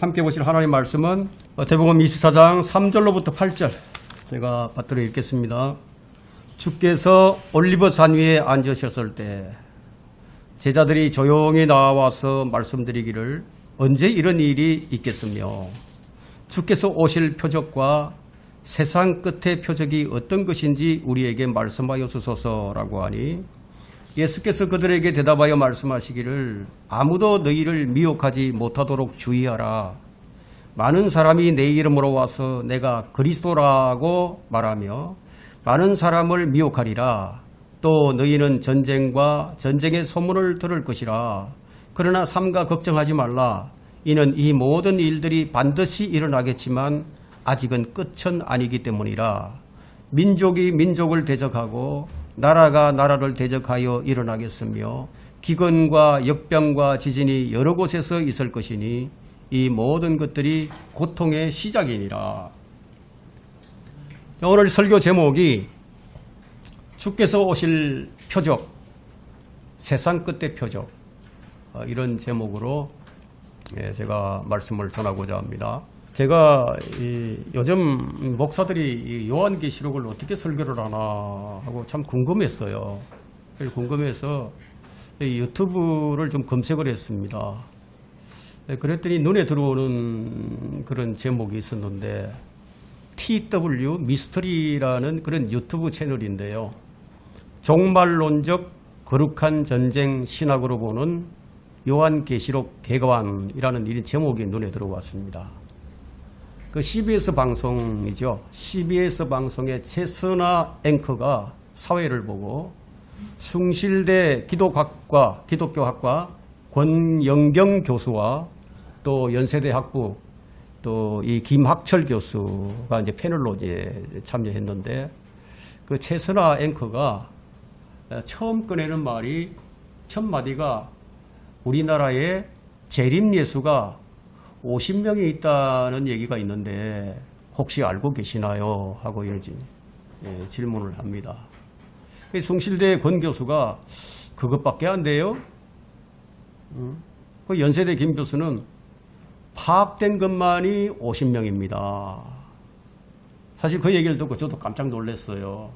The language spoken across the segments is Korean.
함께 보실 하나님의 말씀은 마태복음 24장 3절로부터 8절 제가 받들어 읽겠습니다. 주께서 올리브산 위에 앉으셨을 때 제자들이 조용히 나와서 말씀드리기를 언제 이런 일이 있겠으며 주께서 오실 표적과 세상 끝의 표적이 어떤 것인지 우리에게 말씀하여 주소서라고 하니 예수께서 그들에게 대답하여 말씀하시기를 아무도 너희를 미혹하지 못하도록 주의하라. 많은 사람이 내 이름으로 와서 내가 그리스도라고 말하며 많은 사람을 미혹하리라. 또 너희는 전쟁과 전쟁의 소문을 들을 것이라. 그러나 삼가 걱정하지 말라. 이는 이 모든 일들이 반드시 일어나겠지만 아직은 끝은 아니기 때문이라. 민족이 민족을 대적하고 나라가 나라를 대적하여 일어나겠으며 기근과 역병과 지진이 여러 곳에서 있을 것이니 이 모든 것들이 고통의 시작이니라. 오늘 설교 제목이 주께서 오실 표적, 세상 끝의 표적, 이런 제목으로 제가 말씀을 전하고자 합니다. 제가 요즘 목사들이 요한계시록을 어떻게 설교를 하나 하고 참 궁금했어요. 궁금해서 유튜브를 좀 검색을 했습니다. 그랬더니 눈에 들어오는 그런 제목이 있었는데 TW 미스터리라는 그런 유튜브 채널인데요. 종말론적 거룩한 전쟁 신학으로 보는 요한계시록 개관이라는 이런 제목이 눈에 들어왔습니다. 그 CBS 방송이죠. CBS 방송의 최선아 앵커가 사회를 보고 숭실대 기독교학과 권영경 교수와 또 연세대 학부 또 이 김학철 교수가 이제 패널로 이제 참여했는데 그 최선아 앵커가 처음 꺼내는 말이 첫 마디가 우리나라에 재림 예수가 50명이 있다는 얘기가 있는데 혹시 알고 계시나요? 하고 이러지 질문을 합니다. 숭실대 권 교수가 그것밖에 안 돼요? 그 연세대 김 교수는 파악된 것만이 50명입니다. 사실 그 얘기를 듣고 저도 깜짝 놀랐어요.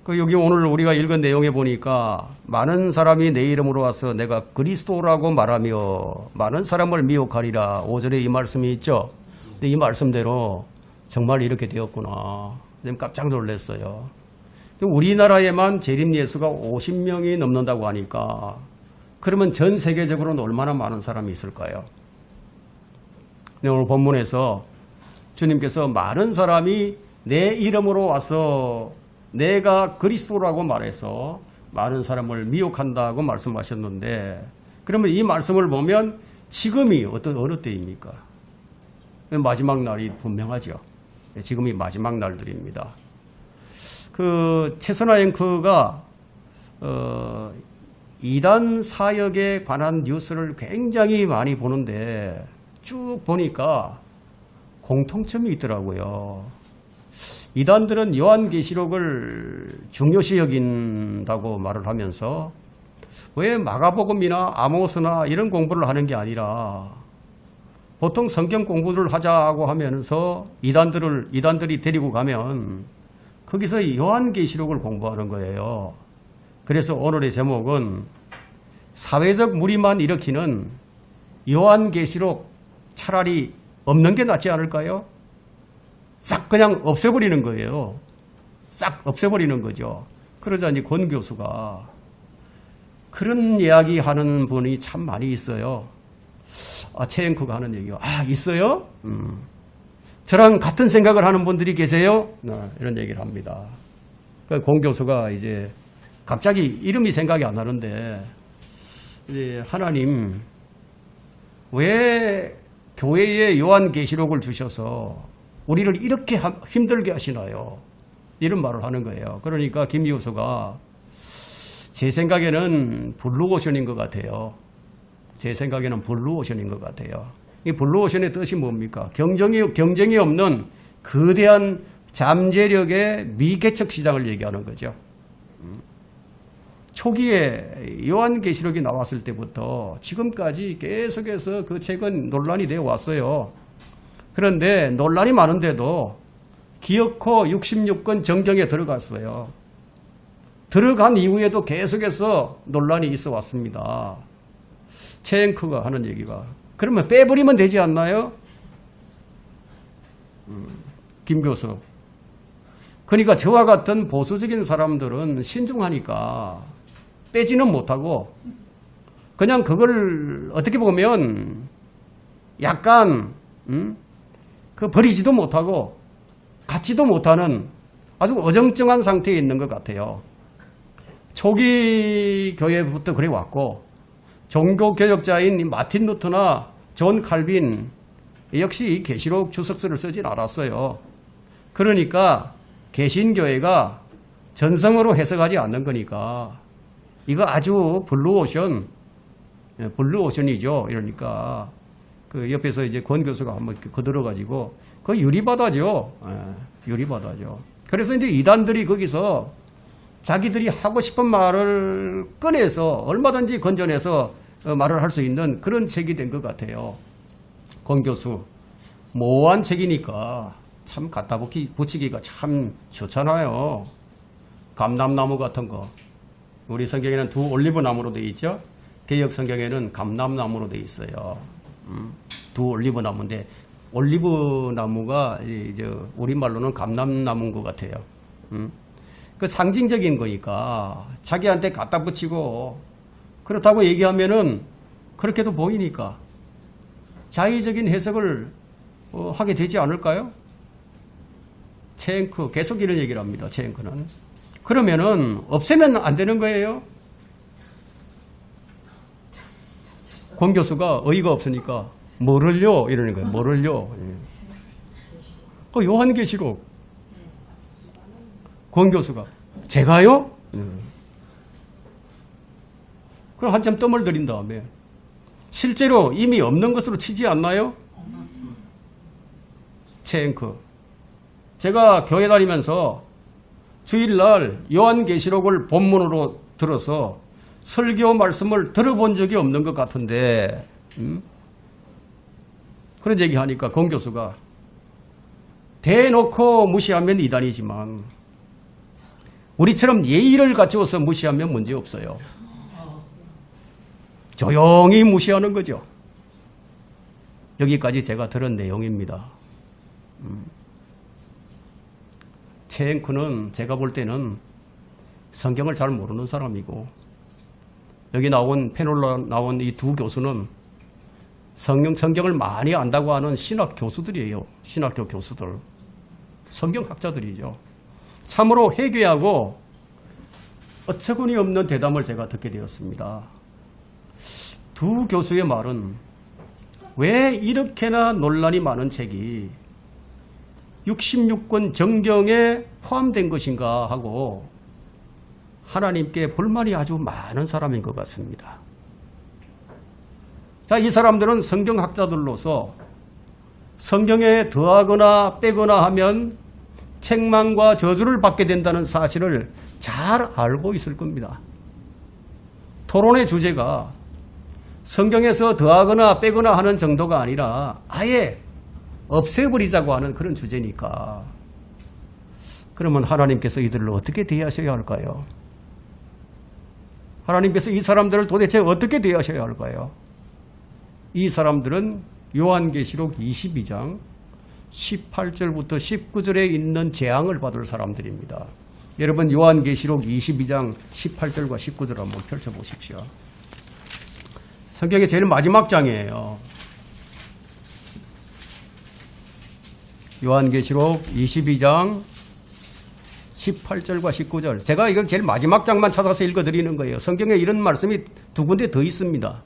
여기 오늘 우리가 읽은 내용에 보니까 많은 사람이 내 이름으로 와서 내가 그리스도라고 말하며 많은 사람을 미혹하리라. 5절에 이 말씀이 있죠. 근데 이 말씀대로 정말 이렇게 되었구나. 깜짝 놀랐어요. 우리나라에만 재림 예수가 50명이 넘는다고 하니까 그러면 전 세계적으로는 얼마나 많은 사람이 있을까요? 오늘 본문에서 주님께서 많은 사람이 내 이름으로 와서 내가 그리스도라고 말해서 많은 사람을 미혹한다고 말씀하셨는데 그러면 이 말씀을 보면 지금이 어느 때입니까? 마지막 날이 분명하죠. 지금이 마지막 날들입니다. 그 최선아 앵커가 이단 사역에 관한 뉴스를 굉장히 많이 보는데 쭉 보니까 공통점이 있더라고요. 이단들은 요한계시록을 중요시 여긴다고 말을 하면서 왜 마가복음이나 아모스나 이런 공부를 하는 게 아니라 보통 성경 공부를 하자고 하면서 이단들이 데리고 가면 거기서 요한계시록을 공부하는 거예요. 그래서 오늘의 제목은 사회적 무리만 일으키는 요한계시록 차라리 없는 게 낫지 않을까요? 싹 그냥 없애버리는 거예요. 싹 없애버리는 거죠. 그러자니 권 교수가 그런 이야기 하는 분이 참 많이 있어요. 최 앵커가 하는 얘기가 있어요? 저랑 같은 생각을 하는 분들이 계세요? 이런 얘기를 합니다. 권 교수가 이제 갑자기 이름이 생각이 안 나는데 이제 하나님 왜 교회에 요한계시록을 주셔서 우리를 이렇게 힘들게 하시나요? 이런 말을 하는 거예요. 그러니까 김 교수가 제 생각에는 블루오션인 것 같아요. 제 생각에는 블루오션인 것 같아요. 이 블루오션의 뜻이 뭡니까? 경쟁이 없는 거대한 잠재력의 미개척 시장을 얘기하는 거죠. 초기에 요한계시록이 나왔을 때부터 지금까지 계속해서 그 책은 논란이 되어 왔어요. 그런데 논란이 많은데도 기어코 66권 정경에 들어갔어요. 들어간 이후에도 계속해서 논란이 있어 왔습니다. 최앵커가 하는 얘기가 그러면 빼버리면 되지 않나요? 김 교수. 그러니까 저와 같은 보수적인 사람들은 신중하니까 빼지는 못하고 그냥 그걸 어떻게 보면 약간 그 버리지도 못하고 갖지도 못하는 아주 어정쩡한 상태에 있는 것 같아요. 초기 교회부터 그래 왔고 종교개혁자인 마틴 루터나 존 칼빈 역시 이 계시록 주석서를 쓰진 않았어요. 그러니까 개신교회가 전성으로 해석하지 않는 거니까 이거 아주 블루오션이죠. 이러니까 그 옆에서 이제 권 교수가 한번 거들어가지고 그 유리바다죠. 유리바다죠. 그래서 이제 이단들이 거기서 자기들이 하고 싶은 말을 꺼내서 얼마든지 건져내서 말을 할 수 있는 그런 책이 된 것 같아요. 권 교수 모호한 책이니까 참 갖다 붙이기가 참 좋잖아요. 감람나무 같은 거. 우리 성경에는 두 올리브나무로 되어 있죠. 개역 성경에는 감람나무로 되어 있어요. 두 올리브나무인데 올리브나무가 이제 우리말로는 감람나무인 것 같아요. 그 상징적인 거니까 자기한테 갖다 붙이고 그렇다고 얘기하면은 그렇게도 보이니까 자의적인 해석을 하게 되지 않을까요? 최앵커 계속 이런 얘기를 합니다. 최앵커는 그러면은 없애면 안 되는 거예요. 권 교수가 어이가 없으니까 뭐를요? 이러는 거예요. 뭐를요? 요한계시록 권 교수가 제가요? 그럼 한참 뜸을 들인 다음에 실제로 이미 없는 것으로 치지 않나요? 최앵커 제가 교회 다니면서 주일날 요한계시록을 본문으로 들어서 설교 말씀을 들어본 적이 없는 것 같은데 그런 얘기하니까 권 교수가 대놓고 무시하면 이단이지만 우리처럼 예의를 갖추어서 무시하면 문제없어요. 조용히 무시하는 거죠. 여기까지 제가 들은 내용입니다. 최앵커는 제가 볼 때는 성경을 잘 모르는 사람이고 여기 나온 패널로 나온 이 두 교수는 성경을 많이 안다고 하는 신학 교수들이에요. 신학교 교수들. 성경학자들이죠. 참으로 회개하고 어처구니 없는 대담을 제가 듣게 되었습니다. 두 교수의 말은 왜 이렇게나 논란이 많은 책이 66권 정경에 포함된 것인가 하고 하나님께 불만이 아주 많은 사람인 것 같습니다. 자, 이 사람들은 성경학자들로서 성경에 더하거나 빼거나 하면 책망과 저주를 받게 된다는 사실을 잘 알고 있을 겁니다. 토론의 주제가 성경에서 더하거나 빼거나 하는 정도가 아니라 아예 없애버리자고 하는 그런 주제니까 그러면 하나님께서 이들을 어떻게 대하셔야 할까요? 하나님께서 이 사람들을 도대체 어떻게 대하셔야 할까요? 이 사람들은 요한계시록 22장 18절부터 19절에 있는 재앙을 받을 사람들입니다. 여러분 요한계시록 22장 18절과 19절 한번 펼쳐보십시오. 성경의 제일 마지막 장이에요. 요한계시록 22장 18절과 19절. 제가 이건 제일 마지막 장만 찾아서 읽어드리는 거예요. 성경에 이런 말씀이 두 군데 더 있습니다.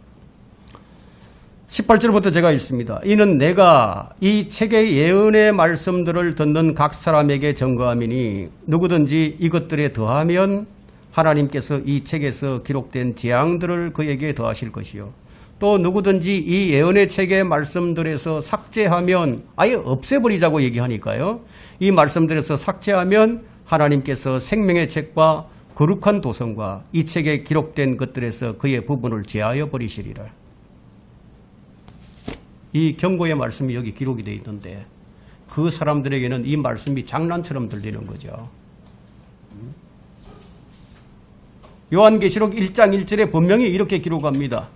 18절부터 제가 읽습니다. 이는 내가 이 책의 예언의 말씀들을 듣는 각 사람에게 증거함이니 누구든지 이것들에 더하면 하나님께서 이 책에서 기록된 재앙들을 그에게 더하실 것이요. 또 누구든지 이 예언의 책의 말씀들에서 삭제하면 아예 없애버리자고 얘기하니까요. 이 말씀들에서 삭제하면 하나님께서 생명의 책과 거룩한 도성과 이 책에 기록된 것들에서 그의 부분을 제하여 버리시리라. 이 경고의 말씀이 여기 기록이 되어 있는데 그 사람들에게는 이 말씀이 장난처럼 들리는 거죠. 요한계시록 1장 1절에 분명히 이렇게 기록합니다.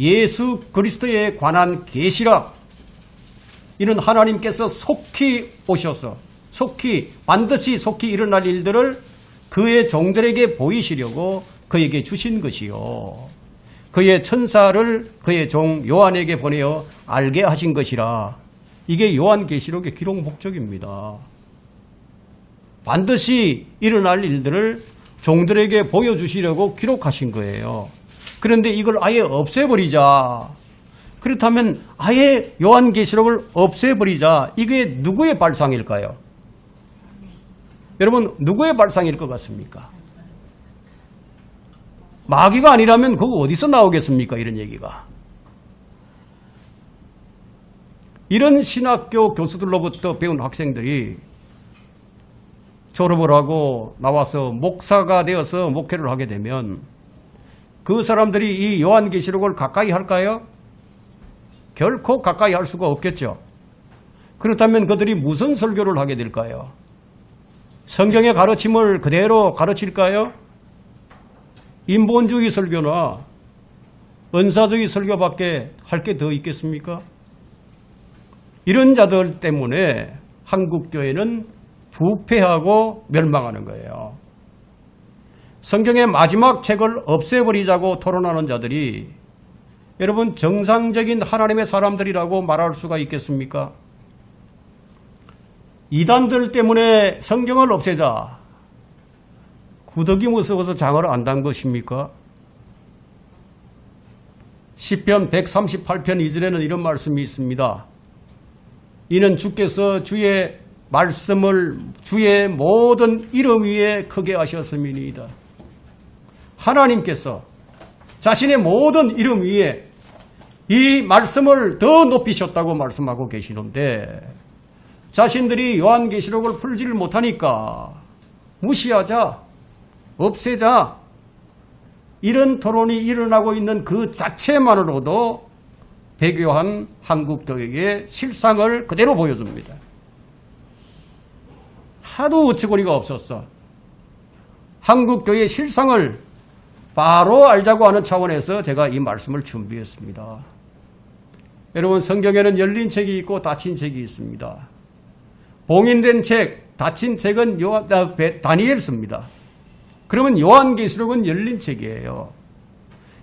예수 그리스도에 관한 계시라. 이는 하나님께서 속히 오셔서 반드시 속히 일어날 일들을 그의 종들에게 보이시려고 그에게 주신 것이요. 그의 천사를 그의 종 요한에게 보내어 알게 하신 것이라. 이게 요한계시록의 기록 목적입니다. 반드시 일어날 일들을 종들에게 보여주시려고 기록하신 거예요. 그런데 이걸 아예 없애버리자. 그렇다면 아예 요한계시록을 없애버리자. 이게 누구의 발상일까요? 여러분, 누구의 발상일 것 같습니까? 마귀가 아니라면 그거 어디서 나오겠습니까? 이런 얘기가. 이런 신학교 교수들로부터 배운 학생들이 졸업을 하고 나와서 목사가 되어서 목회를 하게 되면 그 사람들이 이 요한계시록을 가까이 할까요? 결코 가까이 할 수가 없겠죠. 그렇다면 그들이 무슨 설교를 하게 될까요? 성경의 가르침을 그대로 가르칠까요? 인본주의 설교나 은사주의 설교밖에 할 게 더 있겠습니까? 이런 자들 때문에 한국교회는 부패하고 멸망하는 거예요. 성경의 마지막 책을 없애버리자고 토론하는 자들이 여러분 정상적인 하나님의 사람들이라고 말할 수가 있겠습니까? 이단들 때문에 성경을 없애자. 구더기 무서워서 장어를 안 단 것입니까? 시편 138편 2절에는 이런 말씀이 있습니다. 이는 주께서 주의 말씀을 주의 모든 이름 위에 크게 하셨음이니이다. 하나님께서 자신의 모든 이름 위에 이 말씀을 더 높이셨다고 말씀하고 계시는데 자신들이 요한계시록을 풀지를 못하니까 무시하자, 없애자, 이런 토론이 일어나고 있는 그 자체만으로도 배교한 한국교회의 실상을 그대로 보여줍니다. 하도 어처구니가 없었어. 한국교회의 실상을 바로 알자고 하는 차원에서 제가 이 말씀을 준비했습니다. 여러분, 성경에는 열린 책이 있고 닫힌 책이 있습니다. 봉인된 책, 닫힌 책은 다니엘서입니다. 그러면 요한계시록은 열린 책이에요.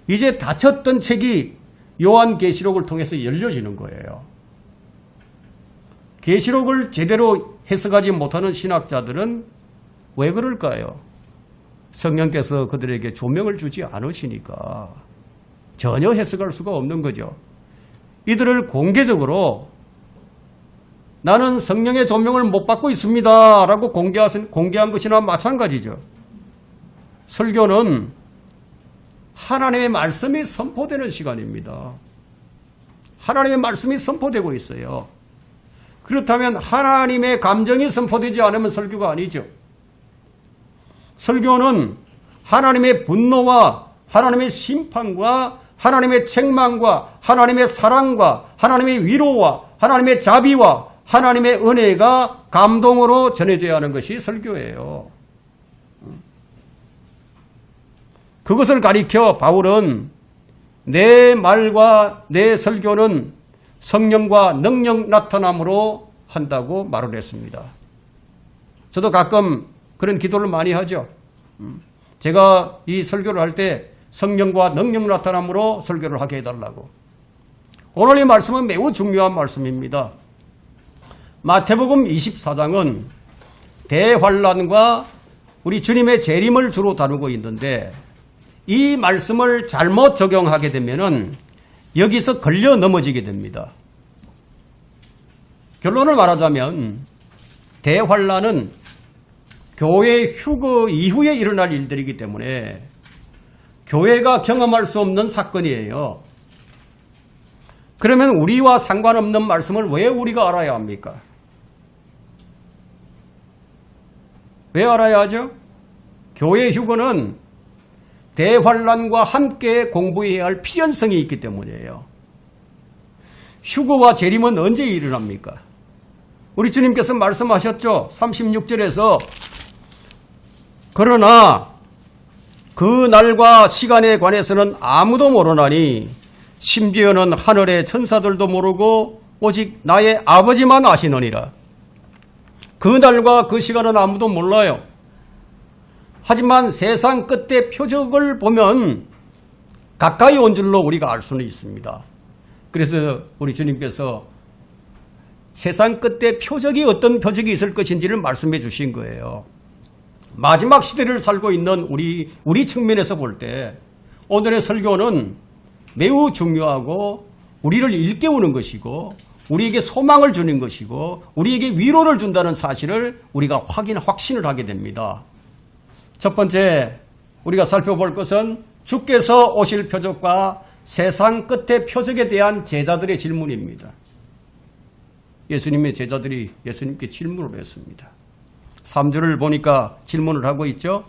이제 닫혔던 책이 요한계시록을 통해서 열려지는 거예요. 계시록을 제대로 해석하지 못하는 신학자들은 왜 그럴까요? 성령께서 그들에게 조명을 주지 않으시니까 전혀 해석할 수가 없는 거죠. 이들을 공개적으로 나는 성령의 조명을 못 받고 있습니다 라고 공개한 것이나 마찬가지죠. 설교는 하나님의 말씀이 선포되는 시간입니다. 하나님의 말씀이 선포되고 있어요. 그렇다면 하나님의 감정이 선포되지 않으면 설교가 아니죠. 설교는 하나님의 분노와 하나님의 심판과 하나님의 책망과 하나님의 사랑과 하나님의 위로와 하나님의 자비와 하나님의 은혜가 감동으로 전해져야 하는 것이 설교예요. 그것을 가리켜 바울은 내 말과 내 설교는 성령과 능력 나타남으로 한다고 말을 했습니다. 저도 가끔 그런 기도를 많이 하죠. 제가 이 설교를 할 때 성령과 능력 나타남으로 설교를 하게 해달라고. 오늘 이 말씀은 매우 중요한 말씀입니다. 마태복음 24장은 대환란과 우리 주님의 재림을 주로 다루고 있는데 이 말씀을 잘못 적용하게 되면은 여기서 걸려 넘어지게 됩니다. 결론을 말하자면 대환란은 교회 휴거 이후에 일어날 일들이기 때문에 교회가 경험할 수 없는 사건이에요. 그러면 우리와 상관없는 말씀을 왜 우리가 알아야 합니까? 왜 알아야 하죠? 교회 휴거는 대환란과 함께 공부해야 할 필연성이 있기 때문이에요. 휴거와 재림은 언제 일어납니까? 우리 주님께서 말씀하셨죠. 36절에서 그러나 그 날과 시간에 관해서는 아무도 모르나니 심지어는 하늘의 천사들도 모르고 오직 나의 아버지만 아시느니라. 그 날과 그 시간은 아무도 몰라요. 하지만 세상 끝의 표적을 보면 가까이 온 줄로 우리가 알 수는 있습니다. 그래서 우리 주님께서 세상 끝에 표적이 어떤 표적이 있을 것인지를 말씀해 주신 거예요. 마지막 시대를 살고 있는 우리 측면에서 볼 때 오늘의 설교는 매우 중요하고 우리를 일깨우는 것이고 우리에게 소망을 주는 것이고 우리에게 위로를 준다는 사실을 우리가 확신을 하게 됩니다. 첫 번째 우리가 살펴볼 것은 주께서 오실 표적과 세상 끝의 표적에 대한 제자들의 질문입니다. 예수님의 제자들이 예수님께 질문을 했습니다. 3절을 보니까 질문을 하고 있죠.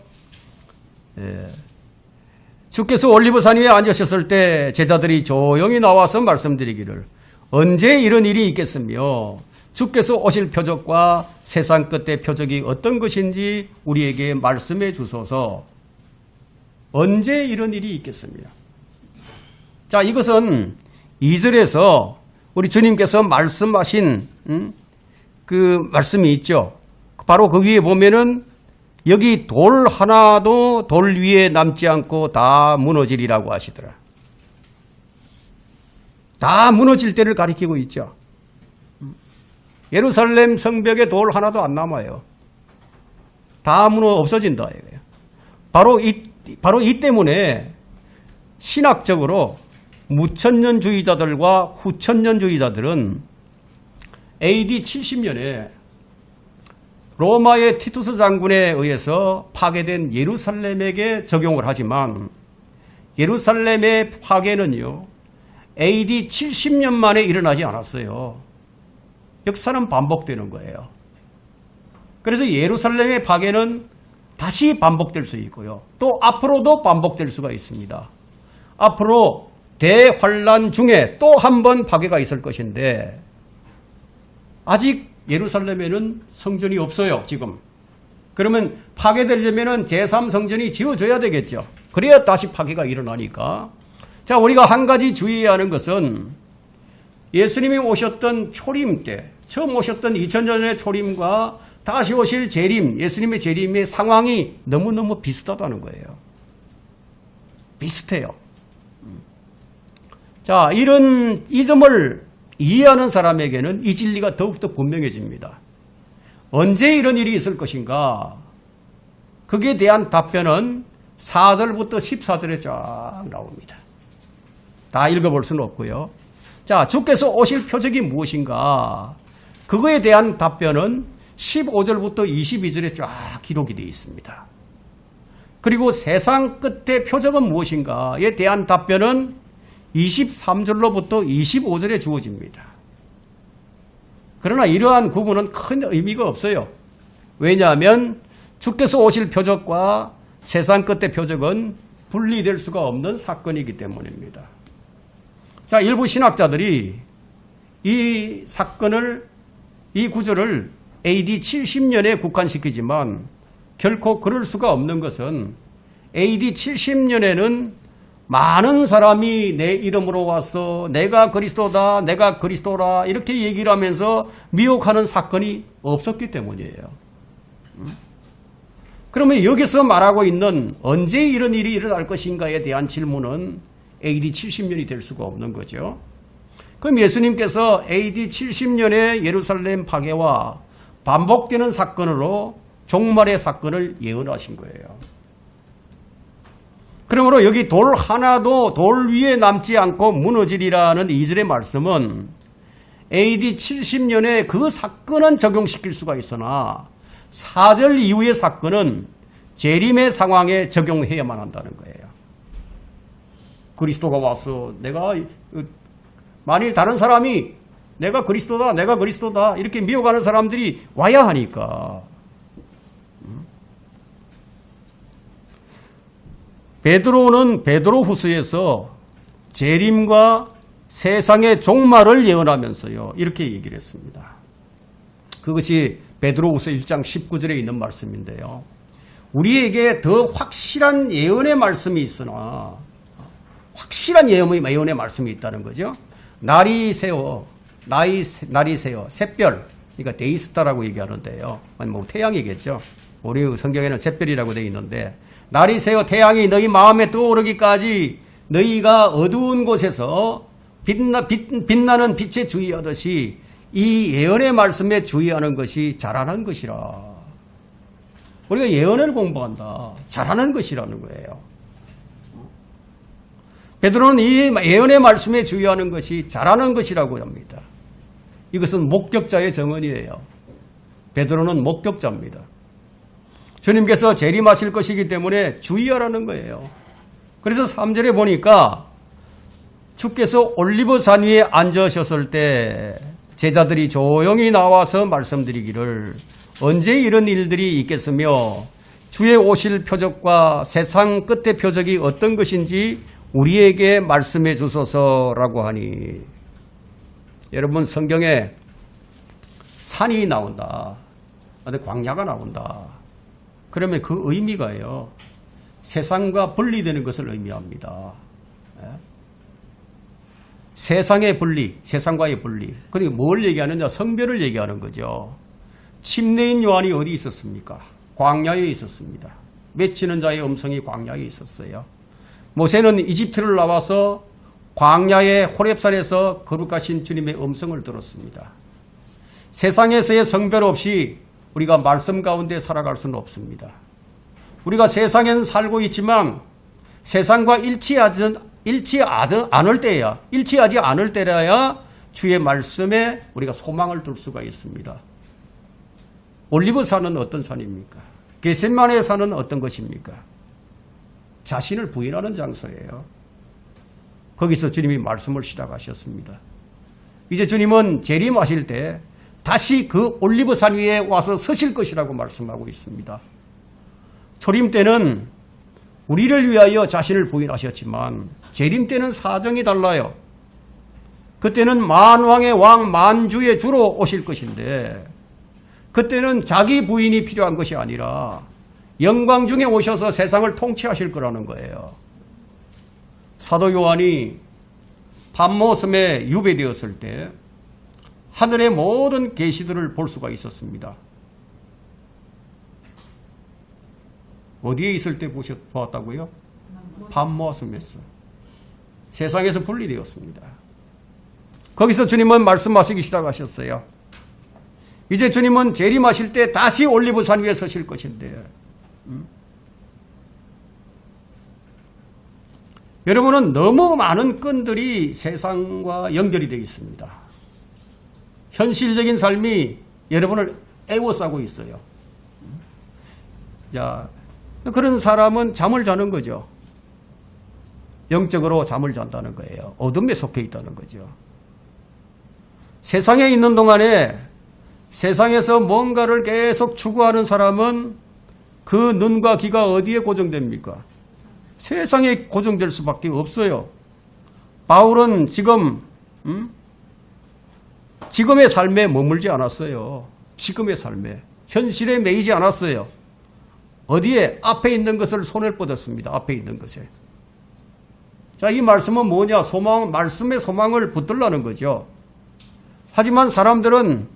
주께서 올리브산 위에 앉으셨을 때 제자들이 조용히 나와서 말씀드리기를 언제 이런 일이 있겠으며 주께서 오실 표적과 세상 끝의 표적이 어떤 것인지 우리에게 말씀해 주소서. 언제 이런 일이 있겠습니까? 자, 이것은 2절에서 우리 주님께서 말씀하신 그 말씀이 있죠. 바로 그 위에 보면은 여기 돌 하나도 돌 위에 남지 않고 다 무너지리라고 하시더라. 다 무너질 때를 가리키고 있죠. 예루살렘 성벽에 돌 하나도 안 남아요. 다 없어진다 이거예요. 바로 이 때문에 신학적으로 무천년주의자들과 후천년주의자들은 AD 70년에 로마의 티투스 장군에 의해서 파괴된 예루살렘에게 적용을 하지만 예루살렘의 파괴는요 AD 70년 만에 일어나지 않았어요. 역사는 반복되는 거예요. 그래서 예루살렘의 파괴는 다시 반복될 수 있고요. 또 앞으로도 반복될 수가 있습니다. 앞으로 대환란 중에 또 한 번 파괴가 있을 것인데 아직 예루살렘에는 성전이 없어요. 지금. 그러면 파괴되려면 제3성전이 지어져야 되겠죠. 그래야 다시 파괴가 일어나니까. 자, 우리가 한 가지 주의해야 하는 것은 예수님이 오셨던 초림 때 처음 오셨던 2000년의 초림과 다시 오실 재림, 예수님의 재림의 상황이 너무너무 비슷하다는 거예요. 비슷해요. 자, 이 점을 이해하는 사람에게는 이 진리가 더욱더 분명해집니다. 언제 이런 일이 있을 것인가? 거기에 대한 답변은 4절부터 14절에 쫙 나옵니다. 다 읽어볼 수는 없고요. 자, 주께서 오실 표적이 무엇인가? 그거에 대한 답변은 15절부터 22절에 쫙 기록이 되어 있습니다. 그리고 세상 끝의 표적은 무엇인가에 대한 답변은 23절로부터 25절에 주어집니다. 그러나 이러한 구분은 큰 의미가 없어요. 왜냐하면 주께서 오실 표적과 세상 끝의 표적은 분리될 수가 없는 사건이기 때문입니다. 자, 일부 신학자들이 이 사건을, 이 구절을 AD 70년에 국한시키지만 결코 그럴 수가 없는 것은 AD 70년에는 많은 사람이 내 이름으로 와서 내가 그리스도다, 내가 그리스도라 이렇게 얘기를 하면서 미혹하는 사건이 없었기 때문이에요. 그러면 여기서 말하고 있는 언제 이런 일이 일어날 것인가에 대한 질문은 AD 70년이 될 수가 없는 거죠. 그럼 예수님께서 AD 70년의 예루살렘 파괴와 반복되는 사건으로 종말의 사건을 예언하신 거예요. 그러므로 여기 돌 하나도 돌 위에 남지 않고 무너지리라는 2절의 말씀은 AD 70년에 그 사건은 적용시킬 수가 있으나 4절 이후의 사건은 재림의 상황에 적용해야만 한다는 거예요. 그리스도가 와서 만일 다른 사람이 내가 그리스도다 이렇게 미워가는 사람들이 와야 하니까. 베드로는 베드로후서에서 재림과 세상의 종말을 예언하면서요, 이렇게 얘기를 했습니다. 그것이 베드로후서 1장 19절에 있는 말씀인데요. 우리에게 더 확실한 예언의 말씀이 있으나, 확실한 예언의 말씀이 있다는 거죠. 날이 새어, 샛별, 그러니까 데이스타라고 얘기하는데요. 아니 뭐 태양이겠죠. 우리 성경에는 샛별이라고 되어 있는데, 날이 새어 태양이 너희 마음에 떠오르기까지 너희가 어두운 곳에서 빛나는 빛에 주의하듯이 이 예언의 말씀에 주의하는 것이 잘하는 것이라. 우리가 예언을 공부한다. 잘하는 것이라는 거예요. 베드로는 이 예언의 말씀에 주의하는 것이 잘하는 것이라고 합니다. 이것은 목격자의 정언이에요. 베드로는 목격자입니다. 주님께서 재림하실 것이기 때문에 주의하라는 거예요. 그래서 3절에 보니까 주께서 올리브산 위에 앉으셨을 때 제자들이 조용히 나와서 말씀드리기를 언제 이런 일들이 있겠으며 주의 오실 표적과 세상 끝의 표적이 어떤 것인지 우리에게 말씀해 주소서라고 하니, 여러분 성경에 산이 나온다, 광야가 나온다. 그러면 그 의미가요, 세상과 분리되는 것을 의미합니다. 세상의 분리, 세상과의 분리. 그리고 뭘 얘기하느냐? 성별을 얘기하는 거죠. 침례인 요한이 어디 있었습니까? 광야에 있었습니다. 맺히는 자의 음성이 광야에 있었어요. 모세는 이집트를 나와서 광야의 호렙산에서 거룩하신 주님의 음성을 들었습니다. 세상에서의 성별 없이 우리가 말씀 가운데 살아갈 수는 없습니다. 우리가 세상에는 살고 있지만 세상과 일치하지 않을 때라야 주의 말씀에 우리가 소망을 둘 수가 있습니다. 올리브산은 어떤 산입니까? 겟세마네 산은 어떤 것입니까? 자신을 부인하는 장소예요. 거기서 주님이 말씀을 시작하셨습니다. 이제 주님은 재림하실 때 다시 그 올리브산 위에 와서 서실 것이라고 말씀하고 있습니다. 초림 때는 우리를 위하여 자신을 부인하셨지만 재림 때는 사정이 달라요. 그때는 만왕의 왕 만주의 주로 오실 것인데, 그때는 자기 부인이 필요한 것이 아니라 영광 중에 오셔서 세상을 통치하실 거라는 거예요. 사도 요한이 밤모섬에 유배되었을 때 하늘의 모든 계시들을 볼 수가 있었습니다. 어디에 있을 때 보았다고요? 밤모섬에서. 세상에서 분리되었습니다. 거기서 주님은 말씀하시기 시작하셨어요. 이제 주님은 재림하실 때 다시 올리브산 위에 서실 것인데, 여러분은 너무 많은 건들이 세상과 연결이 되어 있습니다. 현실적인 삶이 여러분을 애워싸고 있어요. 자, 그런 사람은 잠을 자는 거죠. 영적으로 잠을 잔다는 거예요. 어둠에 속해 있다는 거죠. 세상에 있는 동안에 세상에서 뭔가를 계속 추구하는 사람은 그 눈과 귀가 어디에 고정됩니까? 세상에 고정될 수밖에 없어요. 바울은 지금의 삶에 머물지 않았어요. 지금의 삶에. 현실에 매이지 않았어요. 어디에? 앞에 있는 것을 손을 뻗었습니다. 앞에 있는 것에. 자, 이 말씀은 뭐냐? 말씀의 소망을 붙들라는 거죠. 하지만 사람들은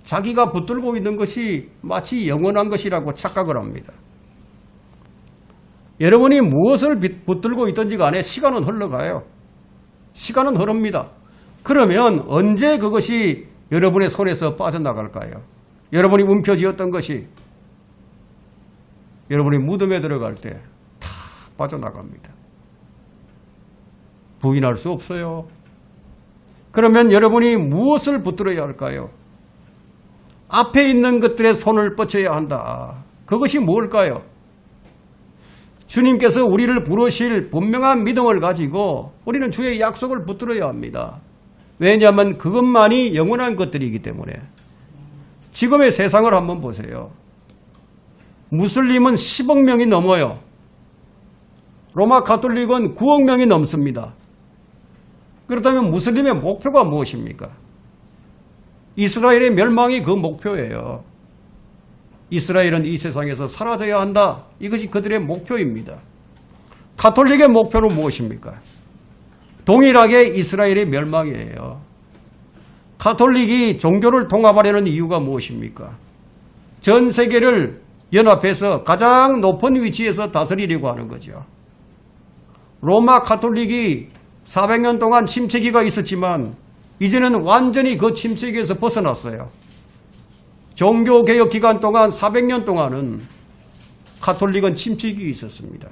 자기가 붙들고 있는 것이 마치 영원한 것이라고 착각을 합니다. 여러분이 무엇을 붙들고 있든지 간에 시간은 흘러가요. 시간은 흐릅니다. 그러면 언제 그것이 여러분의 손에서 빠져나갈까요? 여러분이 움켜쥐었던 것이 여러분이 무덤에 들어갈 때 다 빠져나갑니다. 부인할 수 없어요. 그러면 여러분이 무엇을 붙들어야 할까요? 앞에 있는 것들에 손을 뻗쳐야 한다. 그것이 뭘까요? 주님께서 우리를 부르실 분명한 믿음을 가지고 우리는 주의 약속을 붙들어야 합니다. 왜냐하면 그것만이 영원한 것들이기 때문에. 지금의 세상을 한번 보세요. 무슬림은 10억 명이 넘어요. 로마 가톨릭은 9억 명이 넘습니다. 그렇다면 무슬림의 목표가 무엇입니까? 이스라엘의 멸망이 그 목표예요. 이스라엘은 이 세상에서 사라져야 한다. 이것이 그들의 목표입니다. 가톨릭의 목표는 무엇입니까? 동일하게 이스라엘의 멸망이에요. 가톨릭이 종교를 통합하려는 이유가 무엇입니까? 전 세계를 연합해서 가장 높은 위치에서 다스리려고 하는 거죠. 로마 가톨릭이 400년 동안 침체기가 있었지만 이제는 완전히 그 침체기에서 벗어났어요. 종교개혁 기간 동안 400년 동안은 가톨릭은 침체기가 있었습니다.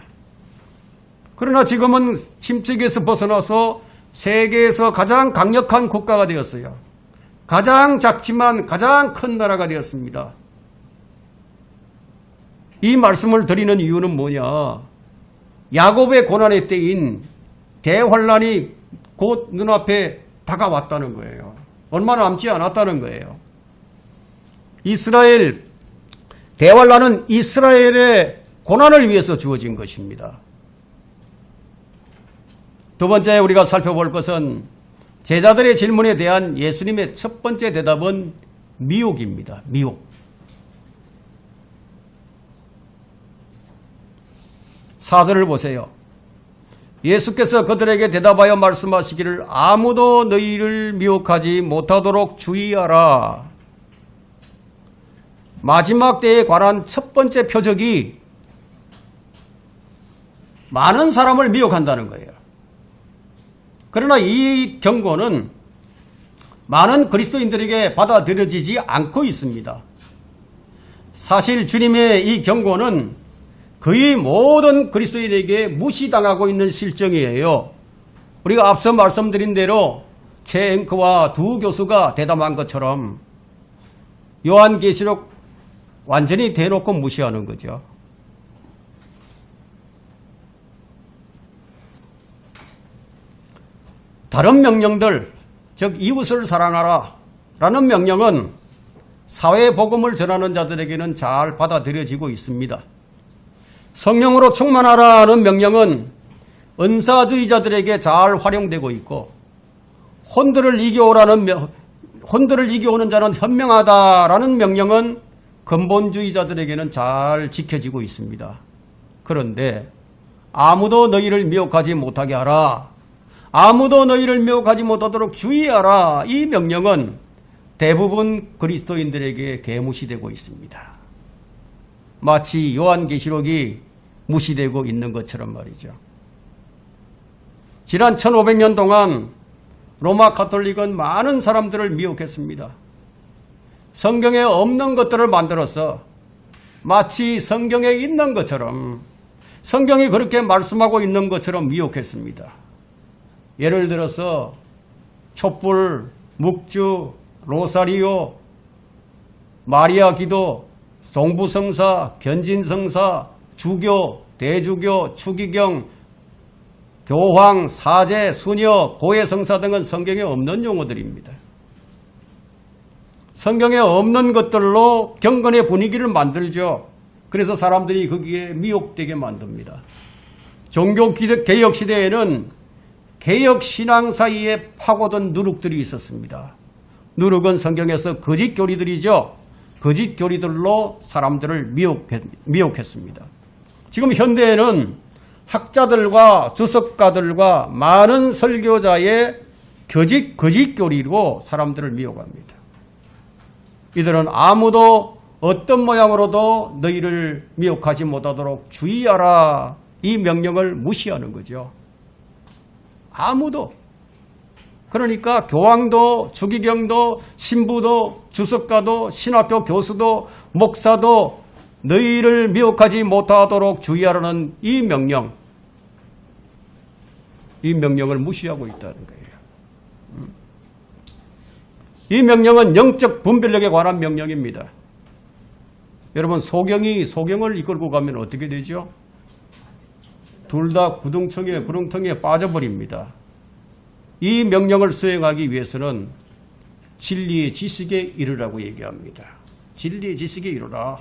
그러나 지금은 침체기에서 벗어나서 세계에서 가장 강력한 국가가 되었어요. 가장 작지만 가장 큰 나라가 되었습니다. 이 말씀을 드리는 이유는 뭐냐? 야곱의 고난의 때인 대환란이 곧 눈앞에 다가왔다는 거예요. 얼마 남지 않았다는 거예요. 이스라엘 대환란은 이스라엘의 고난을 위해서 주어진 것입니다. 두 번째 우리가 살펴볼 것은 제자들의 질문에 대한 예수님의 첫 번째 대답은 미혹입니다. 미혹. 사절을 보세요. 예수께서 그들에게 대답하여 말씀하시기를 아무도 너희를 미혹하지 못하도록 주의하라. 마지막 때에 관한 첫 번째 표적이 많은 사람을 미혹한다는 거예요. 그러나 이 경고는 많은 그리스도인들에게 받아들여지지 않고 있습니다. 사실 주님의 이 경고는 거의 모든 그리스도인에게 무시당하고 있는 실정이에요. 우리가 앞서 말씀드린 대로 최 앵커와 두 교수가 대담한 것처럼 요한계시록 완전히 대놓고 무시하는 거죠. 다른 명령들, 즉 이웃을 사랑하라 라는 명령은 사회 복음을 전하는 자들에게는 잘 받아들여지고 있습니다. 성령으로 충만하라는 명령은 은사주의자들에게 잘 활용되고 있고 혼들을 이겨오는 자는 현명하다라는 명령은 근본주의자들에게는 잘 지켜지고 있습니다. 그런데 아무도 너희를 미혹하지 못하게 하라. 아무도 너희를 미혹하지 못하도록 주의하라. 이 명령은 대부분 그리스도인들에게 개무시되고 있습니다. 마치 요한계시록이 무시되고 있는 것처럼 말이죠. 지난 1500년 동안 로마 가톨릭은 많은 사람들을 미혹했습니다. 성경에 없는 것들을 만들어서 마치 성경에 있는 것처럼 성경이 그렇게 말씀하고 있는 것처럼 미혹했습니다. 예를 들어서 촛불, 묵주, 로사리오, 마리아 기도, 동부성사, 견진성사, 주교, 대주교, 추기경, 교황, 사제, 수녀, 고해성사 등은 성경에 없는 용어들입니다. 성경에 없는 것들로 경건의 분위기를 만들죠. 그래서 사람들이 거기에 미혹되게 만듭니다. 종교개혁 시대에는 개혁신앙 사이에 파고든 누룩들이 있었습니다. 누룩은 성경에서 거짓 교리들이죠. 거짓 교리들로 사람들을 미혹했습니다. 지금 현대에는 학자들과 주석가들과 많은 설교자의 거짓 교리로 사람들을 미혹합니다. 이들은 아무도 어떤 모양으로도 너희를 미혹하지 못하도록 주의하라. 이 명령을 무시하는 거죠. 아무도. 그러니까 교황도, 주기경도, 신부도, 주석가도, 신학교 교수도, 목사도 너희를 미혹하지 못하도록 주의하라는 이 명령을 무시하고 있다는 거예요. 이 명령은 영적 분별력에 관한 명령입니다. 여러분, 소경을 이끌고 가면 어떻게 되죠? 둘 다 구렁텅이에 빠져버립니다. 이 명령을 수행하기 위해서는 진리의 지식에 이르라고 얘기합니다. 진리의 지식에 이르라.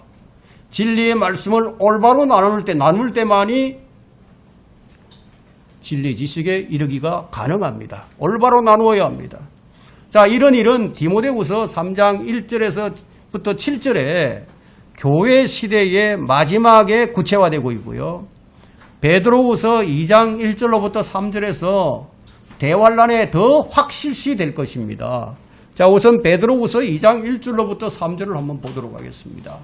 진리의 말씀을 올바로 나눌 때만이 진리 지식에 이르기가 가능합니다. 올바로 나누어야 합니다. 자, 이런 일은 디모데후서 3장 1절에서부터 7절에 교회 시대의 마지막에 구체화되고 있고요. 베드로후서 2장 1절로부터 3절에서 대환란에 더 확실시 될 것입니다. 자, 우선 베드로후서 2장 1절로부터 3절을 한번 보도록 하겠습니다.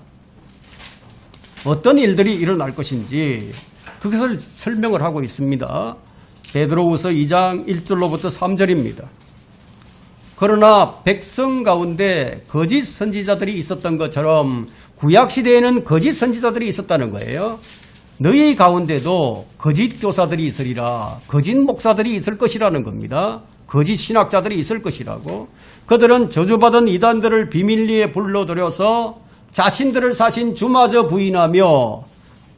어떤 일들이 일어날 것인지 그것을 설명을 하고 있습니다. 베드로후서 2장 1절로부터 3절입니다. 그러나 백성 가운데 거짓 선지자들이 있었던 것처럼 구약시대에는 거짓 선지자들이 있었다는 거예요. 너희 가운데도 거짓 교사들이 있으리라. 거짓 목사들이 있을 것이라는 겁니다. 거짓 신학자들이 있을 것이라고. 그들은 저주받은 이단들을 비밀리에 불러들여서 자신들을 사신 주마저 부인하며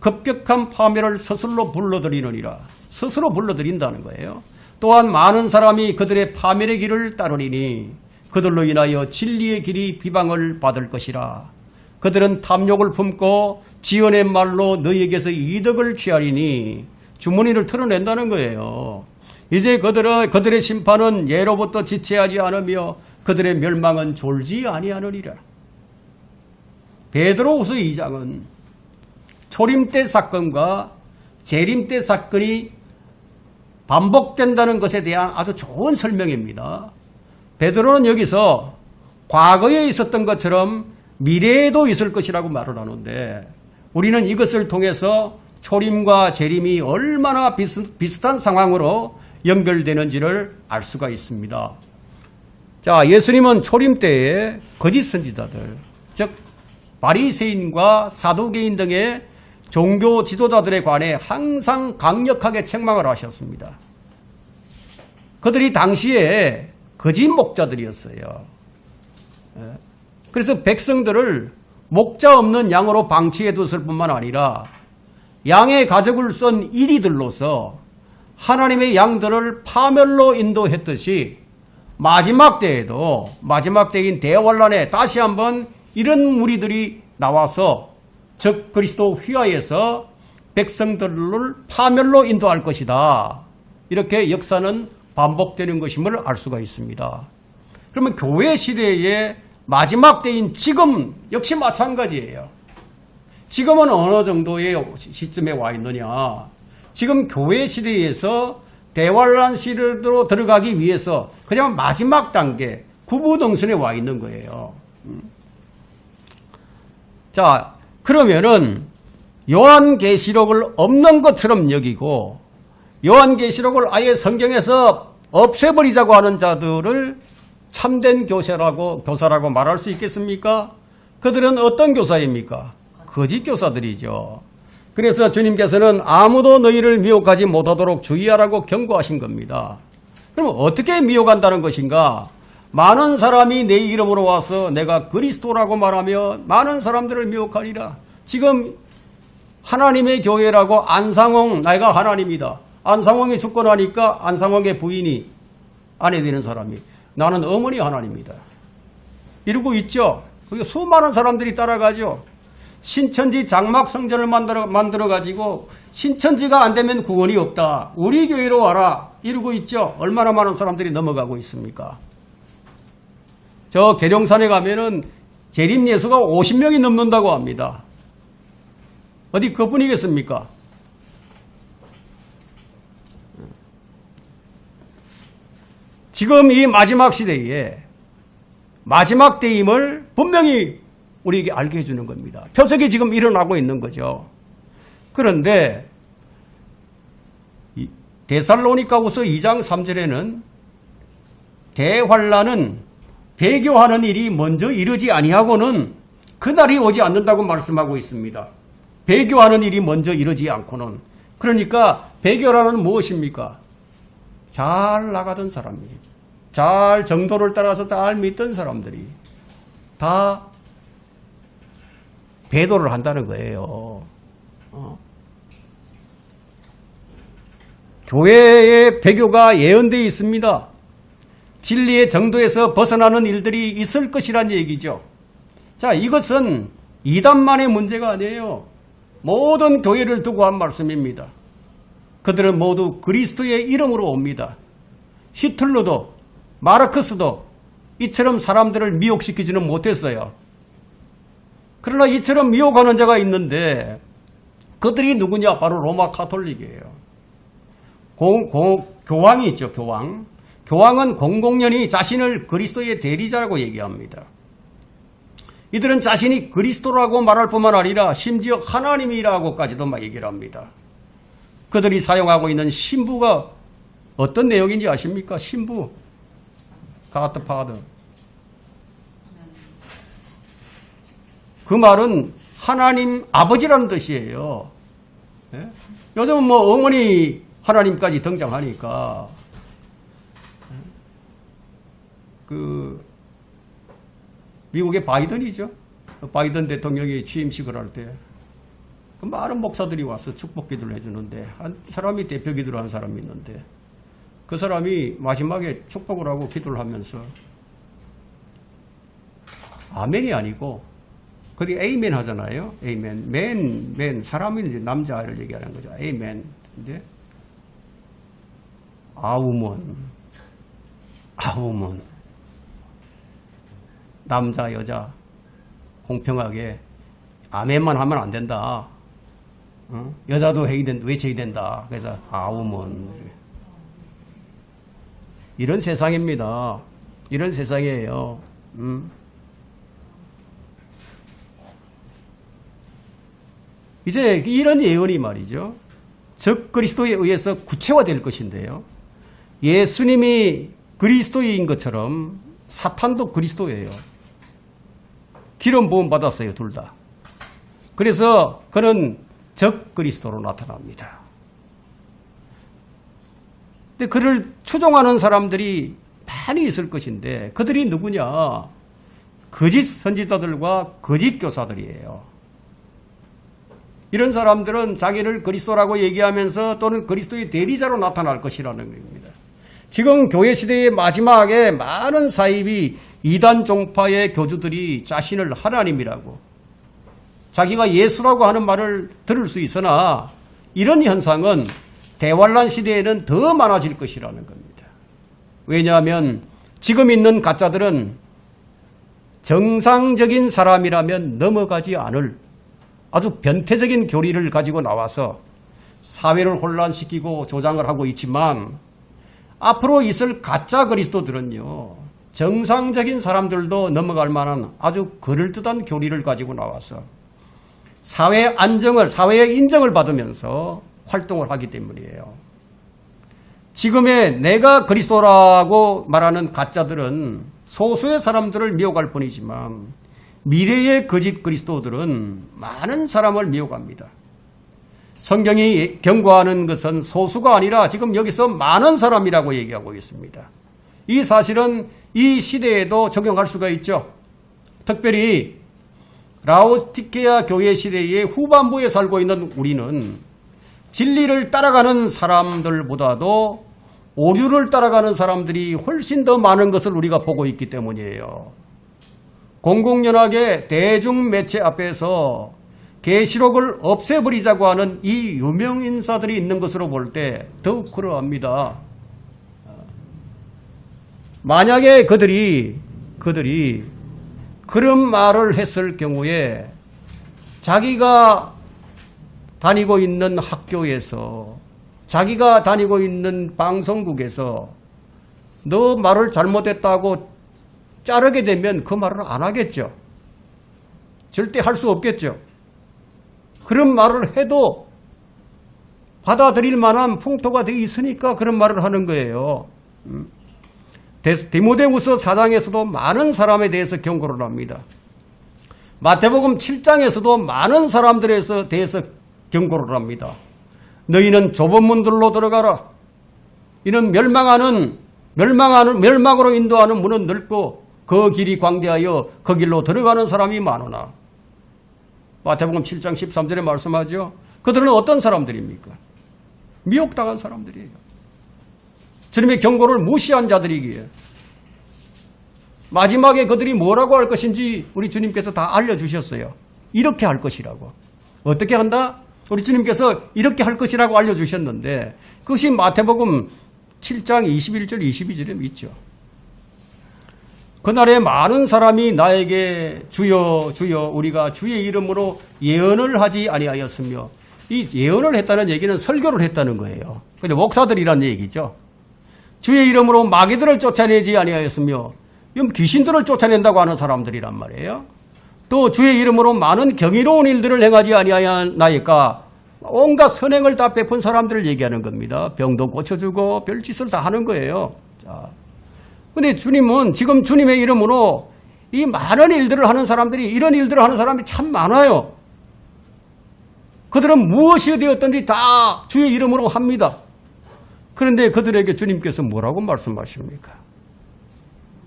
급격한 파멸을 스스로 불러들이느니라. 스스로 불러들인다는 거예요. 또한 많은 사람이 그들의 파멸의 길을 따르리니 그들로 인하여 진리의 길이 비방을 받을 것이라. 그들은 탐욕을 품고 지언의 말로 너희에게서 이득을 취하리니 주머니를 털어낸다는 거예요. 이제 그들의 심판은 예로부터 지체하지 않으며 그들의 멸망은 졸지 아니하느니라. 베드로후서 2장은 초림 때 사건과 재림 때 사건이 반복된다는 것에 대한 아주 좋은 설명입니다. 베드로는 여기서 과거에 있었던 것처럼 미래에도 있을 것이라고 말을 하는데 우리는 이것을 통해서 초림과 재림이 얼마나 비슷한 상황으로 연결되는지를 알 수가 있습니다. 자, 예수님은 초림 때에 거짓 선지자들, 즉 바리새인과 사두개인 등의 종교 지도자들에 관해 항상 강력하게 책망을 하셨습니다. 그들이 당시에 거짓 목자들이었어요. 그래서 백성들을 목자 없는 양으로 방치해뒀을 뿐만 아니라 양의 가죽을 쓴 이리들로서 하나님의 양들을 파멸로 인도했듯이 마지막 때에도 마지막 때인 대환란에 다시 한번 이런 무리들이 나와서 즉 그리스도 휘하에서 백성들을 파멸로 인도할 것이다. 이렇게 역사는 반복되는 것임을 알 수가 있습니다. 그러면 교회 시대의 마지막 때인 지금 역시 마찬가지예요. 지금은 어느 정도의 시점에 와 있느냐. 지금 교회 시대에서 대환란 시대로 들어가기 위해서 그냥 마지막 단계 구부동선에 와 있는 거예요. 자, 그러면은 요한계시록을 없는 것처럼 여기고 요한계시록을 아예 성경에서 없애버리자고 하는 자들을 참된 교사라고 말할 수 있겠습니까? 그들은 어떤 교사입니까? 거짓 교사들이죠. 그래서 주님께서는 아무도 너희를 미혹하지 못하도록 주의하라고 경고하신 겁니다. 그럼 어떻게 미혹한다는 것인가? 많은 사람이 내 이름으로 와서 내가 그리스도라고 말하며 많은 사람들을 미혹하리라. 지금 하나님의 교회라고 안상홍 내가 하나님이다. 안상홍이 죽고 나니까 안상홍의 부인이 아내 되는 사람이 나는 어머니 하나님이다. 이러고 있죠. 그게 수많은 사람들이 따라가죠. 신천지 장막 성전을 만들어 가지고 신천지가 안 되면 구원이 없다. 우리 교회로 와라. 이러고 있죠. 얼마나 많은 사람들이 넘어가고 있습니까? 저 계룡산에 가면은 재림 예수가 50명이 넘는다고 합니다. 어디 그뿐이겠습니까? 지금 이 마지막 시대에 마지막 때임을 분명히 우리에게 알게 해주는 겁니다. 표적이 지금 일어나고 있는 거죠. 그런데 데살로니가후서 2장 3절에는 대환란은 배교하는 일이 먼저 이르지 아니하고는 그날이 오지 않는다고 말씀하고 있습니다. 배교하는 일이 먼저 이르지 않고는. 그러니까 배교라는 무엇입니까? 잘 나가던 사람이, 잘 정도를 따라서 잘 믿던 사람들이 다 배도를 한다는 거예요. 교회의 배교가 예언되어 있습니다. 진리의 정도에서 벗어나는 일들이 있을 것이란 얘기죠. 자, 이것은 이단만의 문제가 아니에요. 모든 교회를 두고 한 말씀입니다. 그들은 모두 그리스도의 이름으로 옵니다. 히틀러도 마르크스도 이처럼 사람들을 미혹시키지는 못했어요. 그러나 이처럼 미혹하는 자가 있는데 그들이 누구냐? 바로 로마 카톨릭이에요. 교황이 있죠. 교황. 교황은 공공연히 자신을 그리스도의 대리자라고 얘기합니다. 이들은 자신이 그리스도라고 말할 뿐만 아니라 심지어 하나님이라고까지도 막 얘기를 합니다. 그들이 사용하고 있는 신부가 어떤 내용인지 아십니까? 신부. God Father. 그 말은 하나님 아버지라는 뜻이에요. 예? 요즘은 뭐 어머니 하나님까지 등장하니까 그 미국의 바이든이죠. 바이든 대통령이 취임식을 할 때 그 많은 목사들이 와서 축복 기도를 해주는데 한 사람이 대표 기도를 한 사람이 있는데 그 사람이 마지막에 축복을 하고 기도를 하면서 아멘이 아니고 거기 에이멘 하잖아요. 에이멘. 맨 사람이 남자를 얘기하는 거죠. 에이멘. 근데 아우먼. 남자 여자 공평하게 아멘만 하면 안 된다. 여자도 외쳐야 된다. 그래서 아우먼. 이런 세상입니다. 이런 세상이에요. 이제 이런 예언이 말이죠. 즉 그리스도에 의해서 구체화될 것인데요. 예수님이 그리스도인 것처럼 사탄도 그리스도예요. 기름 부음 받았어요. 둘 다. 그래서 그는 적 그리스도로 나타납니다. 근데 그를 추종하는 사람들이 많이 있을 것인데 그들이 누구냐? 거짓 선지자들과 거짓 교사들이에요. 이런 사람들은 자기를 그리스도라고 얘기하면서 또는 그리스도의 대리자로 나타날 것이라는 겁니다. 지금 교회 시대의 마지막에 많은 사입이 이단 종파의 교주들이 자신을 하나님이라고 자기가 예수라고 하는 말을 들을 수 있으나 이런 현상은 대환란 시대에는 더 많아질 것이라는 겁니다. 왜냐하면 지금 있는 가짜들은 정상적인 사람이라면 넘어가지 않을 아주 변태적인 교리를 가지고 나와서 사회를 혼란시키고 조장을 하고 있지만 앞으로 있을 가짜 그리스도들은요. 정상적인 사람들도 넘어갈 만한 아주 그럴듯한 교리를 가지고 나와서 사회 안정을, 사회의 인정을 받으면서 활동을 하기 때문이에요. 지금의 내가 그리스도라고 말하는 가짜들은 소수의 사람들을 미혹할 뿐이지만 미래의 거짓 그리스도들은 많은 사람을 미혹합니다. 성경이 경고하는 것은 소수가 아니라 지금 여기서 많은 사람이라고 얘기하고 있습니다. 이 사실은 이 시대에도 적용할 수가 있죠. 특별히 라오디케아 교회 시대의 후반부에 살고 있는 우리는 진리를 따라가는 사람들보다도 오류를 따라가는 사람들이 훨씬 더 많은 것을 우리가 보고 있기 때문이에요. 공공연하게 대중매체 앞에서 계시록을 없애버리자고 하는 이 유명인사들이 있는 것으로 볼 때 더욱 그러합니다. 만약에 그들이 그런 말을 했을 경우에 자기가 다니고 있는 학교에서 자기가 다니고 있는 방송국에서 너 말을 잘못했다고 자르게 되면 그 말을 안 하겠죠. 절대 할 수 없겠죠. 그런 말을 해도 받아들일 만한 풍토가 되어 있으니까 그런 말을 하는 거예요. 디모데후서 4장에서도 많은 사람에 대해서 경고를 합니다. 마태복음 7장에서도 많은 사람들에 대해서 경고를 합니다. 너희는 좁은 문들로 들어가라. 이는 멸망으로 인도하는 문은 넓고 그 길이 광대하여 그 길로 들어가는 사람이 많으나. 마태복음 7장 13절에 말씀하죠. 그들은 어떤 사람들입니까? 미혹당한 사람들이에요. 주님의 경고를 무시한 자들이기에 마지막에 그들이 뭐라고 할 것인지 우리 주님께서 다 알려주셨어요. 이렇게 할 것이라고. 어떻게 한다? 우리 주님께서 이렇게 할 것이라고 알려주셨는데 그것이 마태복음 7장 21절 22절에 있죠. 그날에 많은 사람이 나에게 주여 주여 우리가 주의 이름으로 예언을 하지 아니하였으며, 이 예언을 했다는 얘기는 설교를 했다는 거예요. 근데 목사들이란 얘기죠. 주의 이름으로 마귀들을 쫓아내지 아니하였으며, 이건 귀신들을 쫓아낸다고 하는 사람들이란 말이에요. 또 주의 이름으로 많은 경이로운 일들을 행하지 아니하였나이까, 온갖 선행을 다 베푼 사람들을 얘기하는 겁니다. 병도 고쳐주고 별짓을 다 하는 거예요. 자, 근데 주님은 지금 주님의 이름으로 이 많은 일들을 하는 사람들이, 이런 일들을 하는 사람이 참 많아요. 그들은 무엇이 되었든지 다 주의 이름으로 합니다. 그런데 그들에게 주님께서 뭐라고 말씀하십니까?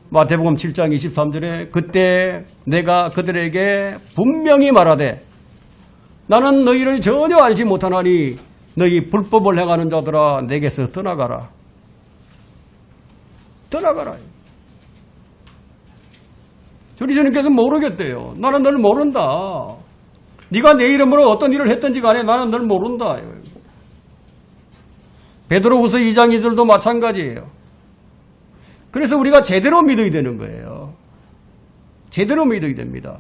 마태복음 7장 23절에 그때 내가 그들에게 분명히 말하되 나는 너희를 전혀 알지 못하나니 너희 불법을 행하는 자들아 내게서 떠나가라. 떠나가라. 우리 주님께서 모르겠대요. 나는 널 모른다. 네가 내 이름으로 어떤 일을 했든지 간에 나는 널 모른다. 베드로후서 2장 2절도 마찬가지예요. 그래서 우리가 제대로 믿어야 되는 거예요. 제대로 믿어야 됩니다.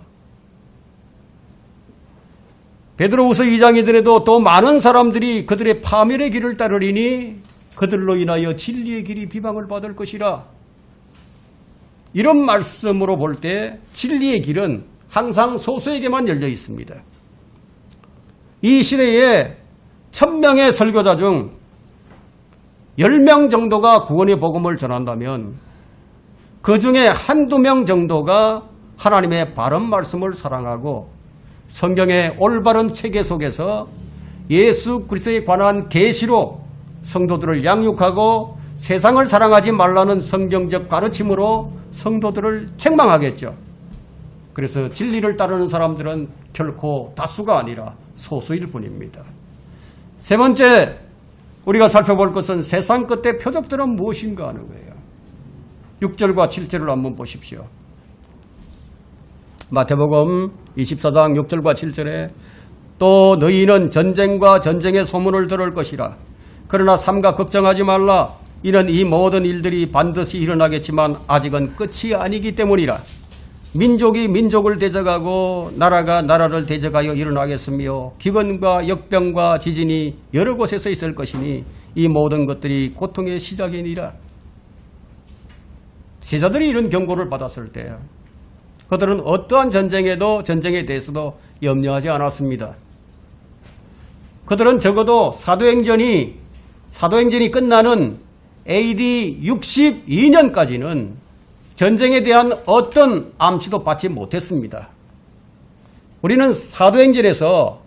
베드로후서 2장 2절에도 또 많은 사람들이 그들의 파멸의 길을 따르리니 그들로 인하여 진리의 길이 비방을 받을 것이라. 이런 말씀으로 볼 때 진리의 길은 항상 소수에게만 열려 있습니다. 이 시대에 1000명의 설교자 중 10명 정도가 구원의 복음을 전한다면 그 중에 한두 명 정도가 하나님의 바른 말씀을 사랑하고 성경의 올바른 체계 속에서 예수 그리스도에 관한 계시로 성도들을 양육하고 세상을 사랑하지 말라는 성경적 가르침으로 성도들을 책망하겠죠. 그래서 진리를 따르는 사람들은 결코 다수가 아니라 소수일 뿐입니다. 세 번째, 우리가 살펴볼 것은 세상 끝의 표적들은 무엇인가 하는 거예요. 6절과 7절을 한번 보십시오. 마태복음 24장 6절과 7절에 또 너희는 전쟁과 전쟁의 소문을 들을 것이라. 그러나 삼가 걱정하지 말라. 이는 이 모든 일들이 반드시 일어나겠지만 아직은 끝이 아니기 때문이라. 민족이 민족을 대적하고 나라가 나라를 대적하여 일어나겠으며 기근과 역병과 지진이 여러 곳에서 있을 것이니 이 모든 것들이 고통의 시작이니라. 제자들이 이런 경고를 받았을 때 그들은 어떠한 전쟁에 대해서도 염려하지 않았습니다. 그들은 적어도 사도행전이 끝나는 AD 62년까지는 전쟁에 대한 어떤 암시도 받지 못했습니다. 우리는 사도행전에서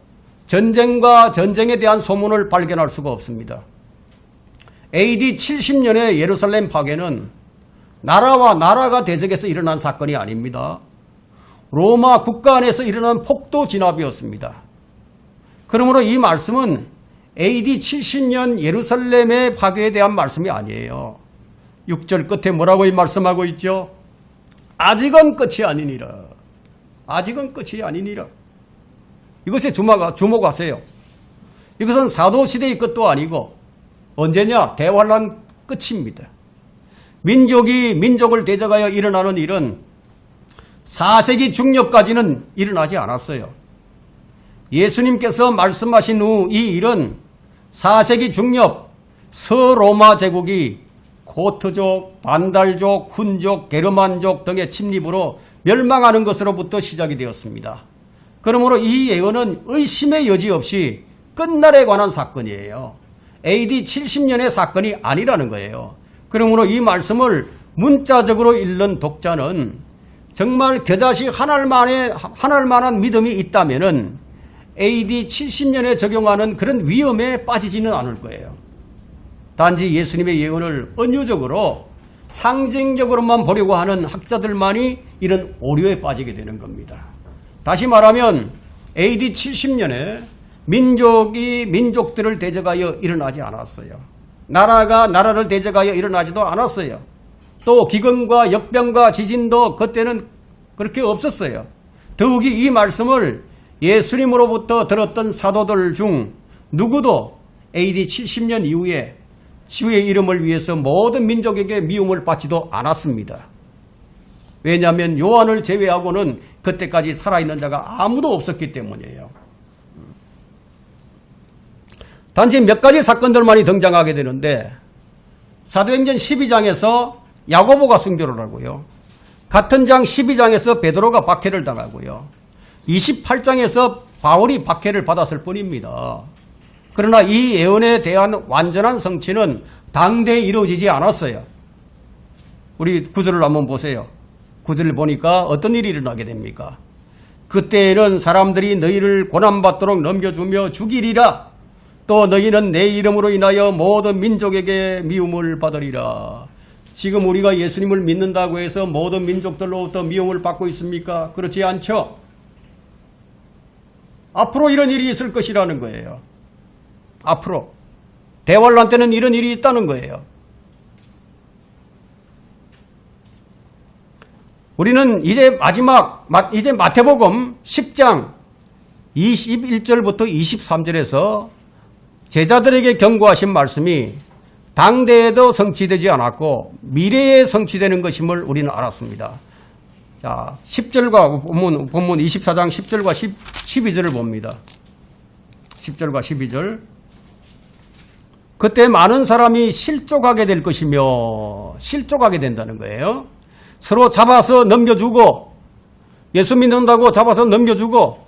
전쟁과 전쟁에 대한 소문을 발견할 수가 없습니다. AD 70년의 예루살렘 파괴는 나라와 나라가 대적해서 일어난 사건이 아닙니다. 로마 국가 안에서 일어난 폭도 진압이었습니다. 그러므로 이 말씀은 AD 70년 예루살렘의 파괴에 대한 말씀이 아니에요. 6절 끝에 뭐라고 말씀하고 있죠? 아직은 끝이 아니니라. 아직은 끝이 아니니라. 이것에 주목하세요. 이것은 사도시대의 끝도 아니고 언제냐? 대환란 끝입니다. 민족이 민족을 대적하여 일어나는 일은 4세기 중엽까지는 일어나지 않았어요. 예수님께서 말씀하신 후 이 일은 4세기 중엽 서로마 제국이 고트족, 반달족, 훈족, 게르만족 등의 침입으로 멸망하는 것으로부터 시작이 되었습니다. 그러므로 이 예언은 의심의 여지 없이 끝날에 관한 사건이에요. AD 70년의 사건이 아니라는 거예요. 그러므로 이 말씀을 문자적으로 읽는 독자는 정말 겨자씨 한 알만한 믿음이 있다면은 AD 70년에 적용하는 그런 위험에 빠지지는 않을 거예요. 단지 예수님의 예언을 은유적으로 상징적으로만 보려고 하는 학자들만이 이런 오류에 빠지게 되는 겁니다. 다시 말하면 AD 70년에 민족이 민족들을 대적하여 일어나지 않았어요. 나라가 나라를 대적하여 일어나지도 않았어요. 또 기근과 역병과 지진도 그때는 그렇게 없었어요. 더욱이 이 말씀을 예수님으로부터 들었던 사도들 중 누구도 AD 70년 이후에 주의 이름을 위해서 모든 민족에게 미움을 받지도 않았습니다. 왜냐하면 요한을 제외하고는 그때까지 살아있는 자가 아무도 없었기 때문이에요. 단지 몇 가지 사건들만이 등장하게 되는데 사도행전 12장에서 야고보가 순교를 하고요. 같은 장 12장에서 베드로가 박해를 당하고요. 28장에서 바울이 박해를 받았을 뿐입니다. 그러나 이 예언에 대한 완전한 성취는 당대에 이루어지지 않았어요. 우리 구절을 한번 보세요. 구절을 보니까 어떤 일이 일어나게 됩니까? 그때에는 사람들이 너희를 고난받도록 넘겨주며 죽이리라. 또 너희는 내 이름으로 인하여 모든 민족에게 미움을 받으리라. 지금 우리가 예수님을 믿는다고 해서 모든 민족들로부터 미움을 받고 있습니까? 그렇지 않죠. 앞으로 이런 일이 있을 것이라는 거예요. 앞으로 대환란 때는 이런 일이 있다는 거예요. 우리는 이제 이제 마태복음 10장 21절부터 23절에서 제자들에게 경고하신 말씀이 당대에도 성취되지 않았고 미래에 성취되는 것임을 우리는 알았습니다. 자, 10절과 본문 24장 10절과 12절을 봅니다. 10절과 12절. 그때 많은 사람이 실족하게 될 것이며 실족하게 된다는 거예요. 서로 잡아서 넘겨주고 예수 믿는다고 잡아서 넘겨주고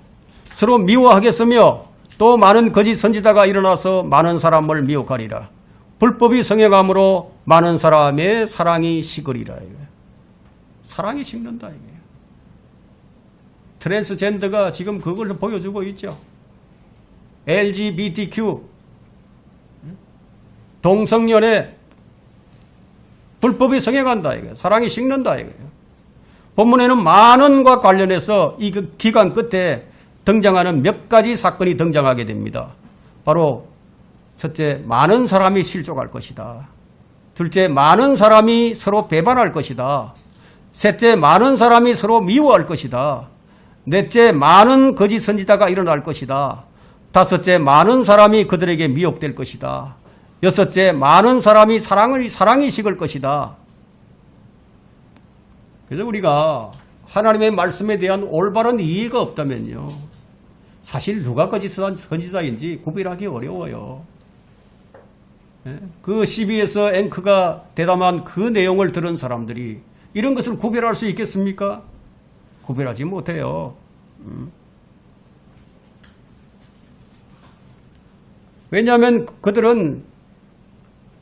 서로 미워하겠으며 또 많은 거짓 선지자가 일어나서 많은 사람을 미혹하리라. 불법이 성행함으로 많은 사람의 사랑이 식으리라. 사랑이 식는다. 이게. 트랜스젠더가 지금 그걸 보여주고 있죠. LGBTQ 동성연애 불법이 성행한다. 이게. 사랑이 식는다. 이게. 본문에는 만원과 관련해서 이 기간 끝에 등장하는 몇 가지 사건이 등장하게 됩니다. 바로 첫째, 많은 사람이 실족할 것이다. 둘째, 많은 사람이 서로 배반할 것이다. 셋째, 많은 사람이 서로 미워할 것이다. 넷째, 많은 거짓 선지자가 일어날 것이다. 다섯째, 많은 사람이 그들에게 미혹될 것이다. 여섯째, 많은 사람이 사랑이 식을 것이다. 그래서 우리가 하나님의 말씀에 대한 올바른 이해가 없다면요, 사실 누가 거짓 선지자인지 구별하기 어려워요. 그 CBS 앵커가 대담한 그 내용을 들은 사람들이 이런 것을 구별할 수 있겠습니까? 구별하지 못해요. 왜냐하면 그들은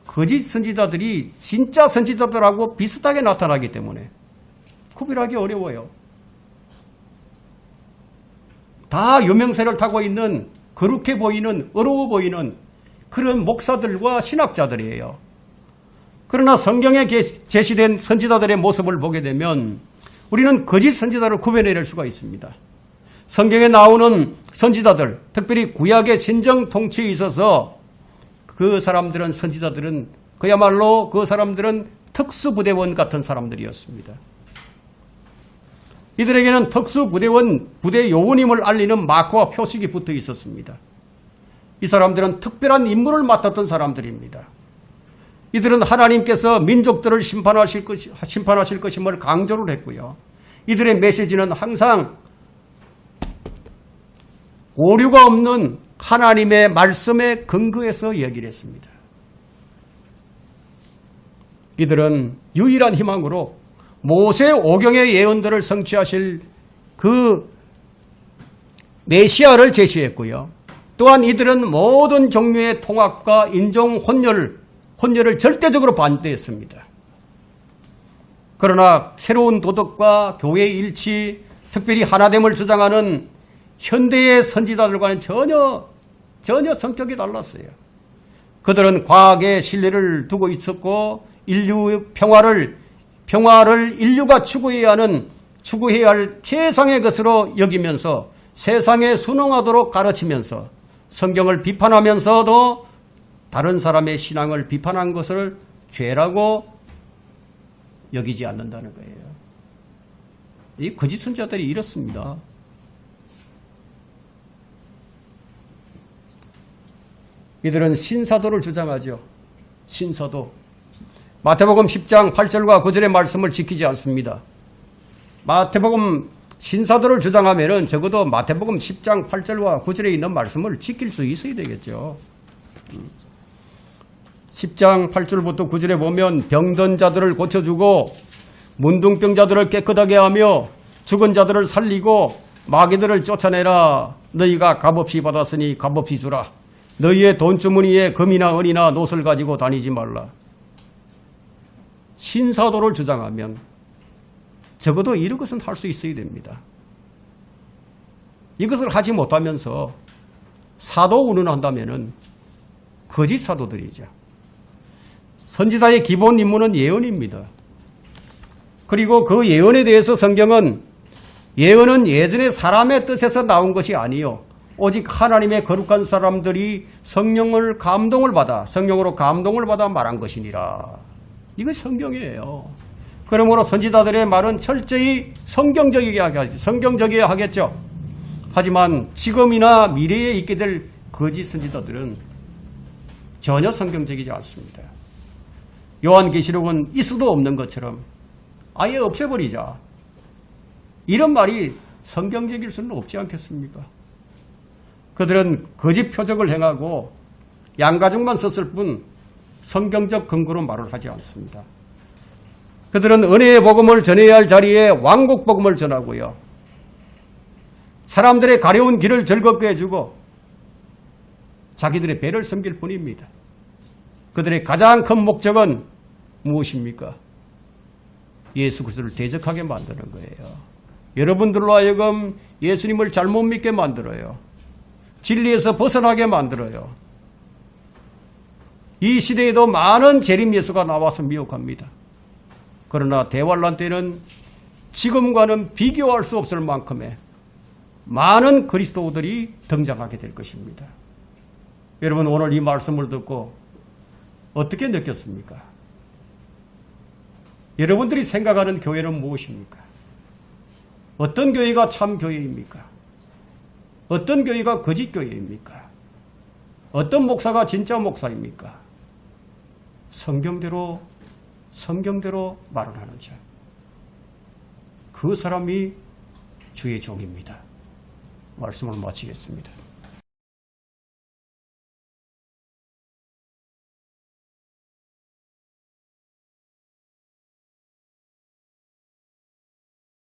거짓 선지자들이 진짜 선지자들하고 비슷하게 나타나기 때문에 구별하기 어려워요. 다 유명세를 타고 있는 거룩해 보이는 어려워 보이는 그런 목사들과 신학자들이에요. 그러나 성경에 제시된 선지자들의 모습을 보게 되면 우리는 거짓 선지자를 구별해낼 수가 있습니다. 성경에 나오는 선지자들, 특별히 구약의 신정 통치에 있어서 그 사람들은 선지자들은 그야말로 그 사람들은 특수부대원 같은 사람들이었습니다. 이들에게는 특수부대원, 부대 요원임을 알리는 마크와 표식이 붙어 있었습니다. 이 사람들은 특별한 임무를 맡았던 사람들입니다. 이들은 하나님께서 민족들을 심판하실 것임을 강조를 했고요. 이들의 메시지는 항상 오류가 없는 하나님의 말씀에 근거해서 얘기를 했습니다. 이들은 유일한 희망으로 모세 오경의 예언들을 성취하실 그 메시아를 제시했고요. 또한 이들은 모든 종류의 통합과 인종 혼혈을 절대적으로 반대했습니다. 그러나 새로운 도덕과 교회의 일치, 특별히 하나됨을 주장하는 현대의 선지자들과는 전혀 성격이 달랐어요. 그들은 과학에 신뢰를 두고 있었고 인류 평화를 인류가 추구해야 할 최상의 것으로 여기면서 세상에 순응하도록 가르치면서 성경을 비판하면서도 다른 사람의 신앙을 비판한 것을 죄라고 여기지 않는다는 거예요. 이 거짓 선지자들이 이렇습니다. 이들은 신사도를 주장하죠. 신사도. 마태복음 10장 8절과 9절의 말씀을 지키지 않습니다. 마태복음 신사도를 주장하면은 적어도 마태복음 10장 8절과 9절에 있는 말씀을 지킬 수 있어야 되겠죠. 10장 8절부터 9절에 보면 병든 자들을 고쳐주고 문둥병자들을 깨끗하게 하며 죽은 자들을 살리고 마귀들을 쫓아내라. 너희가 값없이 받았으니 값없이 주라. 너희의 돈주머니에 금이나 은이나 노를 가지고 다니지 말라. 신사도를 주장하면 적어도 이런 것은 할 수 있어야 됩니다. 이것을 하지 못하면서 사도 운운한다면은 거짓 사도들이죠. 선지자의 기본 임무는 예언입니다. 그리고 그 예언에 대해서 성경은 예언은 예전에 사람의 뜻에서 나온 것이 아니요 오직 하나님의 거룩한 사람들이 성령으로 감동을 받아 말한 것이니라. 이것이 성경이에요. 그러므로 선지자들의 말은 철저히 성경적이어야 하겠죠. 하지만 지금이나 미래에 있게 될 거짓 선지자들은 전혀 성경적이지 않습니다. 요한계시록은 있어도 없는 것처럼 아예 없애버리자. 이런 말이 성경적일 수는 없지 않겠습니까? 그들은 거짓 표적을 행하고 양가죽만 썼을 뿐 성경적 근거로 말을 하지 않습니다. 그들은 은혜의 복음을 전해야 할 자리에 왕국 복음을 전하고요. 사람들의 가려운 길을 즐겁게 해주고 자기들의 배를 섬길 뿐입니다. 그들의 가장 큰 목적은 무엇입니까? 예수 그리스도를 대적하게 만드는 거예요. 여러분들로 하여금 예수님을 잘못 믿게 만들어요. 진리에서 벗어나게 만들어요. 이 시대에도 많은 재림 예수가 나와서 미혹합니다. 그러나 대환란 때는 지금과는 비교할 수 없을 만큼의 많은 그리스도들이 등장하게 될 것입니다. 여러분 오늘 이 말씀을 듣고 어떻게 느꼈습니까? 여러분들이 생각하는 교회는 무엇입니까? 어떤 교회가 참 교회입니까? 어떤 교회가 거짓 교회입니까? 어떤 목사가 진짜 목사입니까? 성경대로 말을 하는 자. 그 사람이 주의 종입니다. 말씀을 마치겠습니다.